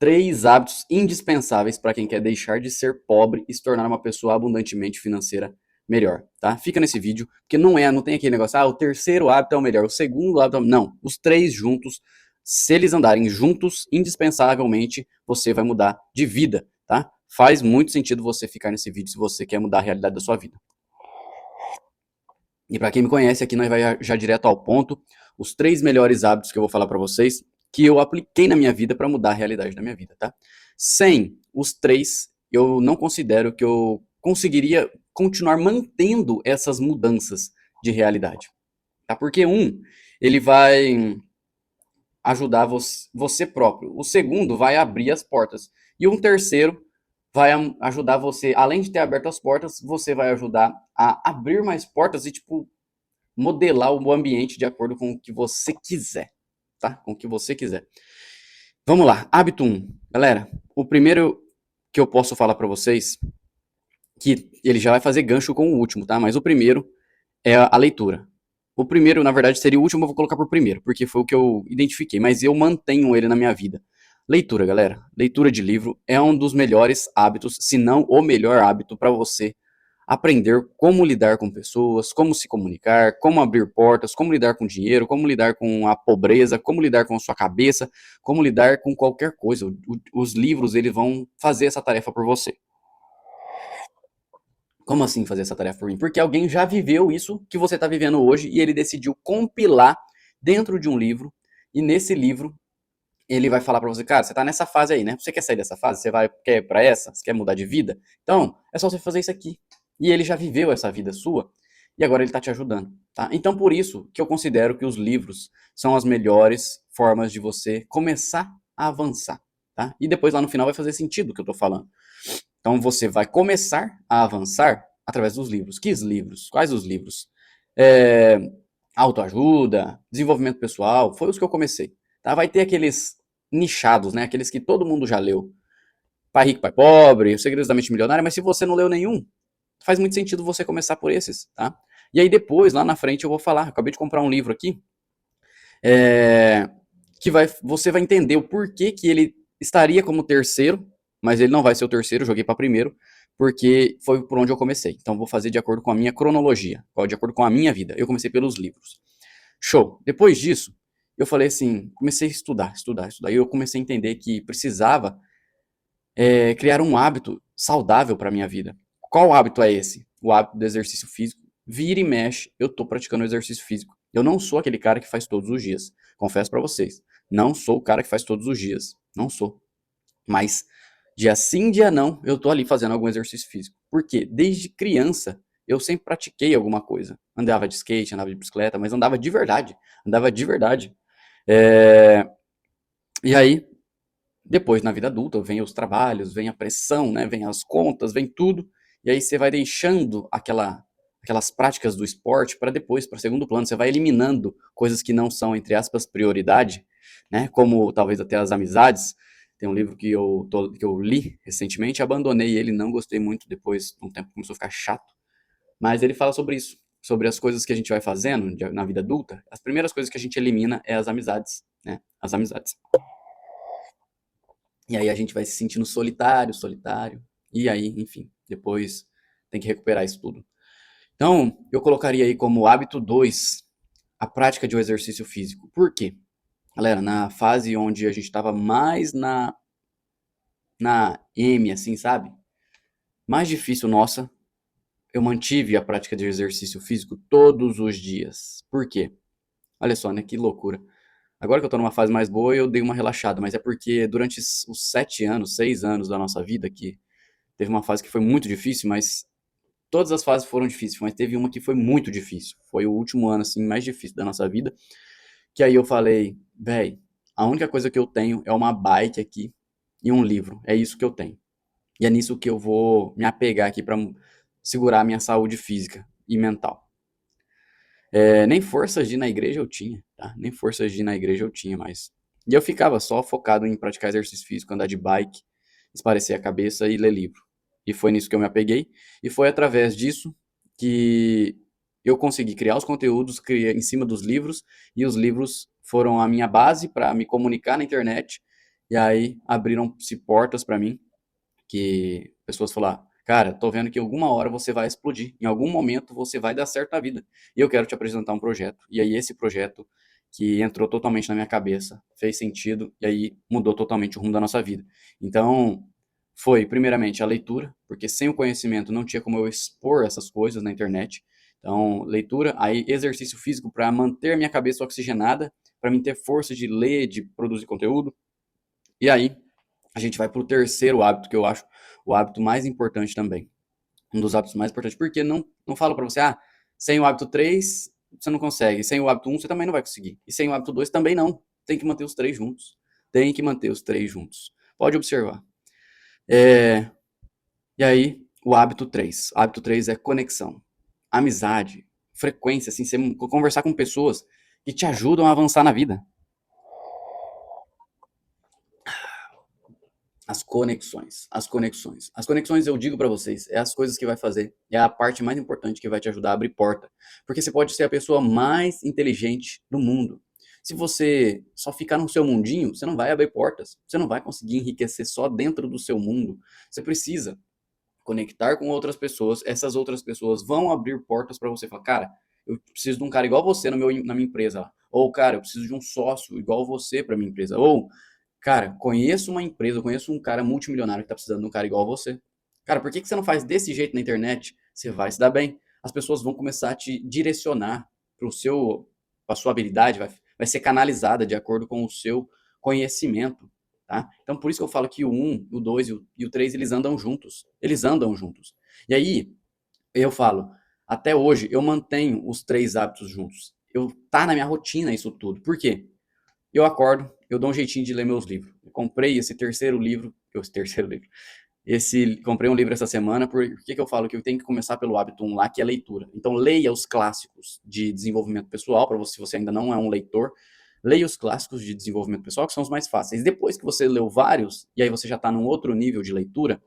3 hábitos indispensáveis para quem quer deixar de ser pobre e se tornar uma pessoa abundantemente financeira melhor, tá? Fica nesse vídeo, porque não tem aquele negócio, o terceiro hábito é o melhor, o segundo hábito é o... Não, os 3 juntos, se eles andarem juntos, indispensavelmente, você vai mudar de vida, tá? Faz muito sentido você ficar nesse vídeo se você quer mudar a realidade da sua vida. E para quem me conhece, aqui nós vai já direto ao ponto, os 3 melhores hábitos que eu vou falar para vocês, que eu apliquei na minha vida para mudar a realidade da minha vida, tá? Sem os 3, eu não considero que eu conseguiria continuar mantendo essas mudanças de realidade, tá? Porque ele vai ajudar você próprio. O segundo vai abrir as portas. E um terceiro vai ajudar você, além de ter aberto as portas, você vai ajudar a abrir mais portas e, tipo, modelar o ambiente de acordo com o que você quiser, tá? Com o que você quiser. Vamos lá, hábito 1. Galera, o primeiro que eu posso falar para vocês, que ele já vai fazer gancho com o último, tá? Mas o primeiro é a leitura. O primeiro, na verdade, seria o último, eu vou colocar por primeiro, porque foi o que eu identifiquei, mas eu mantenho ele na minha vida. Leitura, galera. Leitura de livro é um dos melhores hábitos, se não o melhor hábito para você aprender como lidar com pessoas, como se comunicar, como abrir portas, como lidar com dinheiro, como lidar com a pobreza, como lidar com a sua cabeça, como lidar com qualquer coisa. Os livros, eles vão fazer essa tarefa por você. Como assim fazer essa tarefa por mim? Porque alguém já viveu isso que você está vivendo hoje e ele decidiu compilar dentro de um livro. E nesse livro ele vai falar para você, cara, você está nessa fase aí, né? Você quer sair dessa fase? Quer para essa? Você quer mudar de vida? Então, é só você fazer isso aqui. E ele já viveu essa vida sua e agora ele está te ajudando, tá? Então, por isso que eu considero que os livros são as melhores formas de você começar a avançar, tá? E depois lá no final vai fazer sentido o que eu estou falando. Então você vai começar a avançar através dos livros. Que livros? Quais os livros? É, autoajuda, desenvolvimento pessoal, foi os que eu comecei. Tá? Vai ter aqueles nichados, né? Aqueles que todo mundo já leu. Pai Rico, Pai Pobre, Os Segredos da Mente Milionária, mas se você não leu nenhum, faz muito sentido você começar por esses, tá? E aí depois, lá na frente, eu vou falar. Acabei de comprar um livro aqui, é, você vai entender o porquê que ele estaria como terceiro, mas ele não vai ser o terceiro, eu joguei para primeiro, porque foi por onde eu comecei. Então vou fazer de acordo com a minha cronologia, de acordo com a minha vida. Eu comecei pelos livros. Show. Depois disso, eu falei assim, comecei a estudar. E eu comecei a entender que precisava criar um hábito saudável para minha vida. Qual hábito é esse? O hábito do exercício físico. Vira e mexe, eu tô praticando exercício físico. Eu não sou aquele cara que faz todos os dias. Confesso para vocês. Não sou o cara que faz todos os dias. Não sou. Mas dia sim, dia não, eu tô ali fazendo algum exercício físico. Por quê? Desde criança, eu sempre pratiquei alguma coisa. Andava de skate, andava de bicicleta, mas andava de verdade. Andava de verdade. É... E aí, depois, na vida adulta, vem os trabalhos, vem a pressão, né? Vem as contas, vem tudo. E aí você vai deixando aquelas práticas do esporte para depois, para segundo plano. Você vai eliminando coisas que não são, entre aspas, prioridade, né? Como talvez até as amizades. Tem um livro que eu li recentemente, abandonei ele, não gostei muito, depois de um tempo começou a ficar chato. Mas ele fala sobre isso, sobre as coisas que a gente vai fazendo na vida adulta. As primeiras coisas que a gente elimina é as amizades, né? As amizades. E aí a gente vai se sentindo solitário. E aí, enfim, depois tem que recuperar isso tudo. Então, eu colocaria aí como hábito 2 a prática de um exercício físico. Por quê? Galera, na fase onde a gente estava mais na M, assim, sabe? Mais difícil nossa, eu mantive a prática de exercício físico todos os dias. Por quê? Olha só, né? Que loucura. Agora que eu tô numa fase mais boa, eu dei uma relaxada, mas é porque durante os 7 anos, 6 anos da nossa vida, que teve uma fase que foi muito difícil, mas todas as fases foram difíceis, mas teve uma que foi muito difícil. Foi o último ano, assim, mais difícil da nossa vida. Que aí eu falei, véi, a única coisa que eu tenho é uma bike aqui e um livro. É isso que eu tenho. E é nisso que eu vou me apegar aqui pra segurar a minha saúde física e mental. Nem forças de ir na igreja eu tinha, tá? Nem forças de ir na igreja eu tinha mais. E eu ficava só focado em praticar exercício físico, andar de bike, esparecer a cabeça e ler livro. E foi nisso que eu me apeguei. E foi através disso que eu consegui criar os conteúdos em cima dos livros. E os livros foram a minha base para me comunicar na internet E aí abriram-se portas para mim, que pessoas falaram, cara, tô vendo que alguma hora você vai explodir, em algum momento você vai dar certo na vida, e eu quero te apresentar um projeto. E aí esse projeto que entrou totalmente na minha cabeça, fez sentido, e aí mudou totalmente o rumo da nossa vida. Então, foi primeiramente a leitura, porque sem o conhecimento não tinha como eu expor essas coisas na internet. Então, leitura, aí exercício físico para manter minha cabeça oxigenada, para mim ter força de ler, de produzir conteúdo. E aí, a gente vai para o terceiro hábito, que eu acho o hábito mais importante também. Um dos hábitos mais importantes. Porque não falo para você, sem o hábito 3 você não consegue. Sem o hábito 1 você também não vai conseguir. E sem o hábito 2 também não. Tem que manter os três juntos. Tem que manter os três juntos. Pode observar. É, e aí, o hábito 3. O hábito 3 é conexão. Amizade. Frequência, assim, você conversar com pessoas que te ajudam a avançar na vida. As conexões, as conexões. As conexões, eu digo para vocês, é as coisas que vai fazer, é a parte mais importante que vai te ajudar a abrir porta. Porque você pode ser a pessoa mais inteligente do mundo. Se você só ficar no seu mundinho, você não vai abrir portas. Você não vai conseguir enriquecer só dentro do seu mundo. Você precisa conectar com outras pessoas. Essas outras pessoas vão abrir portas para você. Falar, cara, eu preciso de um cara igual você na minha empresa. Ou, cara, eu preciso de um sócio igual você para minha empresa. Ou, cara, conheço uma empresa, conheço um cara multimilionário que tá precisando de um cara igual a você. Cara, por que que você não faz desse jeito na internet? Você vai se dar bem. As pessoas vão começar a te direcionar para o seu, a sua habilidade, vai ser canalizada de acordo com o seu conhecimento, tá? Então, por isso que eu falo que o um, o 2 e o 3, eles andam juntos. Eles andam juntos. E aí, eu falo, até hoje, eu mantenho os três hábitos juntos. Tá na minha rotina isso tudo. Por quê? Eu acordo, eu dou um jeitinho de ler meus livros. Eu comprei comprei um livro essa semana, por que que eu falo que eu tenho que começar pelo hábito 1 lá, que é leitura. Então leia os clássicos de desenvolvimento pessoal, para você, se você ainda não é um leitor, leia os clássicos de desenvolvimento pessoal, que são os mais fáceis. Depois que você leu vários, e aí você já está num outro nível de leitura,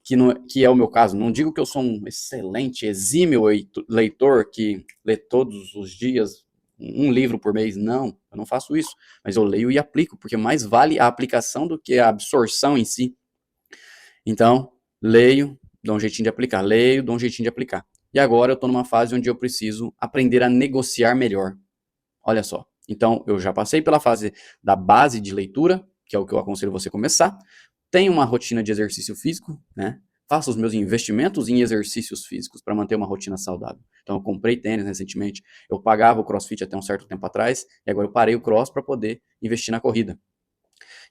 que é o meu caso, não digo que eu sou um excelente, exímio leitor que lê todos os dias um livro por mês, não, eu não faço isso, mas eu leio e aplico, porque mais vale a aplicação do que a absorção em si. Então, leio, dou um jeitinho de aplicar, leio, dou um jeitinho de aplicar. E agora eu estou numa fase onde eu preciso aprender a negociar melhor. Olha só. Então, eu já passei pela fase da base de leitura, que é o que eu aconselho você começar. Tenho uma rotina de exercício físico, né? Faço os meus investimentos em exercícios físicos para manter uma rotina saudável. Então, eu comprei tênis recentemente. Eu pagava o CrossFit até um certo tempo atrás, e agora eu parei o Cross para poder investir na corrida.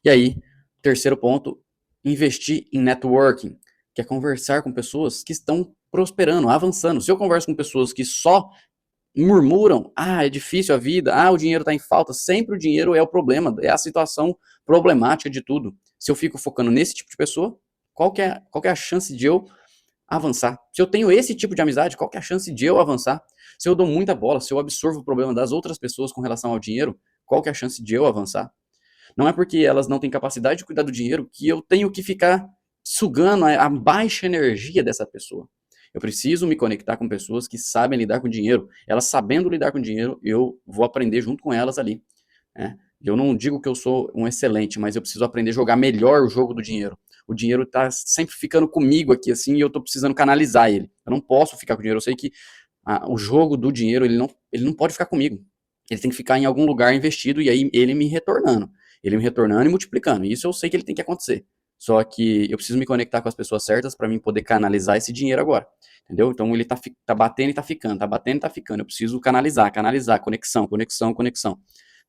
E aí, terceiro ponto, investir em networking, que é conversar com pessoas que estão prosperando, avançando. Se eu converso com pessoas que só murmuram, é difícil a vida, o dinheiro está em falta, sempre o dinheiro é o problema, é a situação problemática de tudo. Se eu fico focando nesse tipo de pessoa, qual que é a chance de eu avançar? Se eu tenho esse tipo de amizade, qual que é a chance de eu avançar? Se eu dou muita bola, se eu absorvo o problema das outras pessoas com relação ao dinheiro, qual que é a chance de eu avançar? Não é porque elas não têm capacidade de cuidar do dinheiro que eu tenho que ficar sugando a baixa energia dessa pessoa. Eu preciso me conectar com pessoas que sabem lidar com dinheiro. Elas sabendo lidar com dinheiro, eu vou aprender junto com elas ali, né? Eu não digo que eu sou um excelente, mas eu preciso aprender a jogar melhor o jogo do dinheiro. O dinheiro está sempre ficando comigo aqui, assim, e eu estou precisando canalizar ele. Eu não posso ficar com o dinheiro. Eu sei que o jogo do dinheiro, ele não pode ficar comigo. Ele tem que ficar em algum lugar investido e aí ele me retornando. Ele me retornando e multiplicando. Isso eu sei que ele tem que acontecer. Só que eu preciso me conectar com as pessoas certas para mim poder canalizar esse dinheiro agora. Entendeu? Então ele tá batendo e tá ficando, tá batendo e tá ficando. Eu preciso canalizar, conexão, conexão, conexão.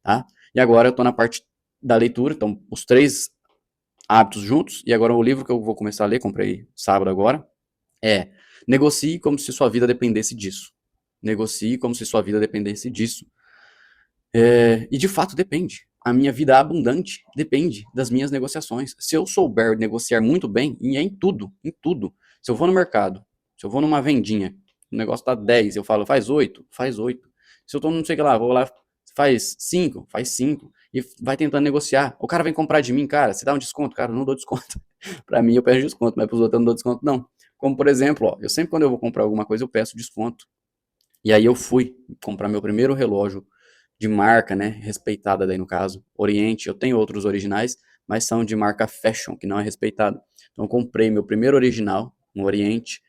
Tá? E agora eu tô na parte da leitura, então os três hábitos juntos. E agora o livro que eu vou começar a ler, comprei sábado agora, é Negocie como se sua vida dependesse disso. Negocie como se sua vida dependesse disso. E de fato depende. A minha vida abundante depende das minhas negociações. Se eu souber negociar muito bem, e é em tudo, em tudo. Se eu vou no mercado, se eu vou numa vendinha, o negócio tá 10, eu falo, faz 8, faz 8. Se eu tô não sei o que lá, vou lá, faz 5, faz 5. E vai tentando negociar. O cara vem comprar de mim, cara, você dá um desconto? Cara, eu não dou desconto. Pra mim eu peço desconto, mas pros outros eu não dou desconto, não. Como por exemplo, ó, eu sempre quando eu vou comprar alguma coisa eu peço desconto. E aí eu fui comprar meu primeiro relógio de marca, né, respeitada daí no caso, Oriente, eu tenho outros originais, mas são de marca fashion, que não é respeitado. Então eu comprei meu primeiro original, no Oriente,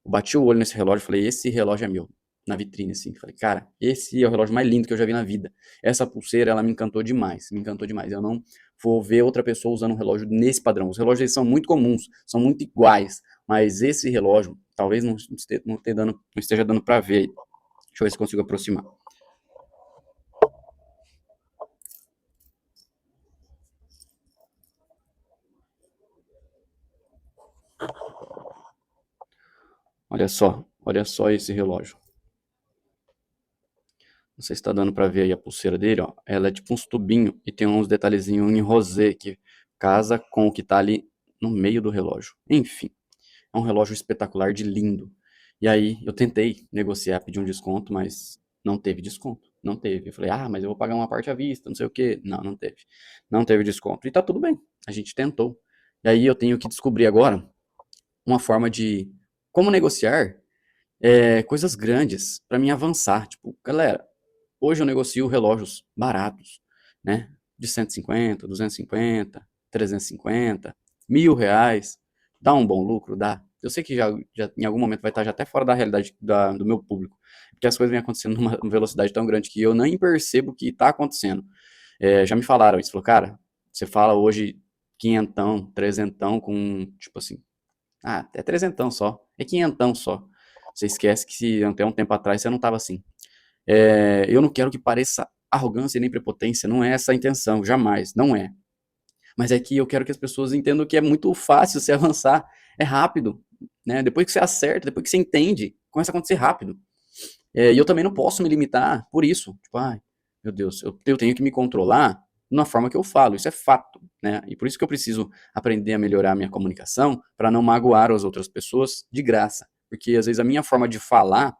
eu bati o olho nesse relógio e falei, esse relógio é meu, na vitrine, assim. Falei, cara, esse é o relógio mais lindo que eu já vi na vida. Essa pulseira, ela me encantou demais, me encantou demais. Eu não vou ver outra pessoa usando um relógio nesse padrão. Os relógios eles são muito comuns, são muito iguais, mas esse relógio, talvez não esteja dando pra ver. Deixa eu ver se consigo aproximar. Olha só esse relógio. Não sei se tá dando pra ver aí a pulseira dele, ó. Ela é tipo uns tubinhos e tem uns detalhezinhos em rosé que casa com o que tá ali no meio do relógio. Enfim, é um relógio espetacular de lindo. E aí eu tentei negociar, pedir um desconto, mas não teve desconto. Não teve. Eu falei, ah, mas eu vou pagar uma parte à vista, não sei o quê. Não, não teve. Não teve desconto. E tá tudo bem. A gente tentou. E aí eu tenho que descobrir agora uma forma de como negociar coisas grandes para mim avançar. Tipo, galera, hoje eu negocio relógios baratos, né? De 150, 250, 350, R$ 1.000. Dá um bom lucro? Dá. Eu sei que já em algum momento vai estar já até fora da realidade do meu público, porque as coisas vêm acontecendo numa velocidade tão grande que eu nem percebo que está acontecendo. Já me falaram isso, falou, cara, você fala hoje quinhentão, trezentão com, tipo assim, até trezentão só, é quinhentão só. Você esquece que se até um tempo atrás você não estava assim. Eu não quero que pareça arrogância nem prepotência, não é essa a intenção, jamais, não é. Mas é que eu quero que as pessoas entendam que é muito fácil você avançar, é rápido, né? Depois que você acerta, depois que você entende, começa a acontecer rápido. E eu também não posso me limitar por isso. Tipo, ai, meu Deus, eu tenho que me controlar na forma que eu falo, isso é fato, né? E por isso que eu preciso aprender a melhorar a minha comunicação para não magoar as outras pessoas de graça. Porque às vezes a minha forma de falar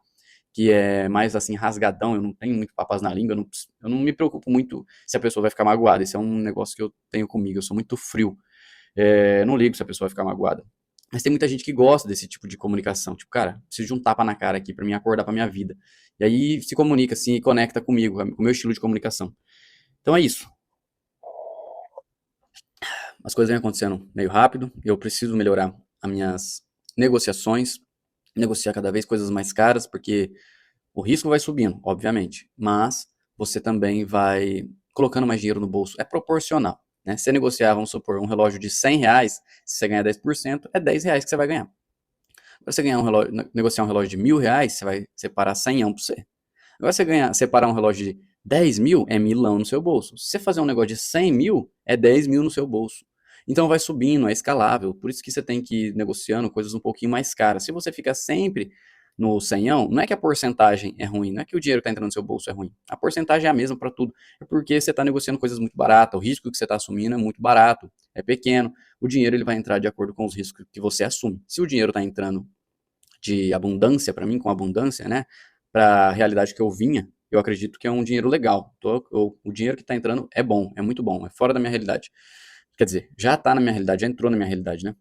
que é mais assim rasgadão, eu não tenho muito papas na língua, eu não me preocupo muito se a pessoa vai ficar magoada. Esse é um negócio que eu tenho comigo, eu sou muito frio. Eu não ligo se a pessoa vai ficar magoada. Mas tem muita gente que gosta desse tipo de comunicação. Tipo, cara, preciso de um tapa na cara aqui pra me acordar pra minha vida. E aí se comunica assim e conecta comigo, com o meu estilo de comunicação. Então é isso. As coisas vêm acontecendo meio rápido, eu preciso melhorar as minhas negociações, negociar cada vez coisas mais caras, porque o risco vai subindo, obviamente, mas você também vai colocando mais dinheiro no bolso. É proporcional, né? Se você negociar, vamos supor, um relógio de R$ 100, se você ganhar 10%, é R$ 10 que você vai ganhar. Para você ganhar negociar um relógio de R$ 1.000, você vai separar 100 para você. Agora você separar um relógio de 10 mil, é milão no seu bolso. Se você fazer um negócio de 100 mil, é 10 mil no seu bolso. Então vai subindo, é escalável. Por isso que você tem que ir negociando coisas um pouquinho mais caras. Se você fica sempre no senhão, não é que a porcentagem é ruim, não é que o dinheiro que está entrando no seu bolso é ruim. A porcentagem é a mesma para tudo. É porque você está negociando coisas muito baratas. O risco que você está assumindo é muito barato, é pequeno. O dinheiro ele vai entrar de acordo com os riscos que você assume. Se o dinheiro está entrando de abundância para mim, com abundância, né? Para a realidade que eu vinha, eu acredito que é um dinheiro legal. O dinheiro que está entrando é bom, é muito bom, é fora da minha realidade. Quer dizer, já está na minha realidade, já entrou na minha realidade, né?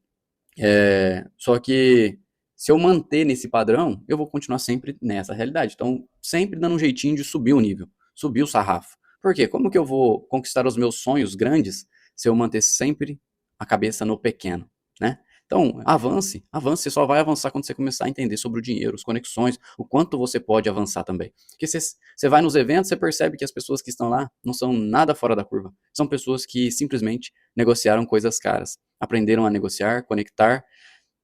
Só que se eu manter nesse padrão, eu vou continuar sempre nessa realidade. Então, sempre dando um jeitinho de subir o nível, subir o sarrafo. Por quê? Como que eu vou conquistar os meus sonhos grandes se eu manter sempre a cabeça no pequeno, né? Então, avance, avance. Você só vai avançar quando você começar a entender sobre o dinheiro, as conexões, o quanto você pode avançar também. Porque você vai nos eventos, você percebe que as pessoas que estão lá não são nada fora da curva. São pessoas que simplesmente negociaram coisas caras, aprenderam a negociar, conectar.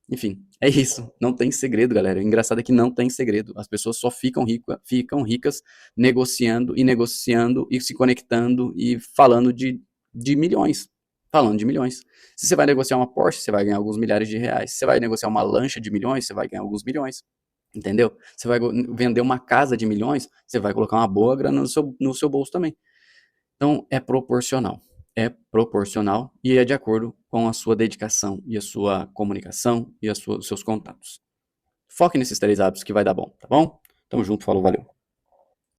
Enfim, é isso. Não tem segredo, galera. O engraçado é que não tem segredo. As pessoas só ficam ricas negociando e se conectando e falando de milhões. Falando de milhões. Se você vai negociar uma Porsche, você vai ganhar alguns milhares de reais. Se você vai negociar uma lancha de milhões, você vai ganhar alguns milhões. Entendeu? Você vai vender uma casa de milhões, você vai colocar uma boa grana no seu bolso também. Então, é proporcional e é de acordo com a sua dedicação e a sua comunicação e os seus contatos. Foque nesses 3 hábitos que vai dar bom, tá bom? Tamo junto, falou, valeu.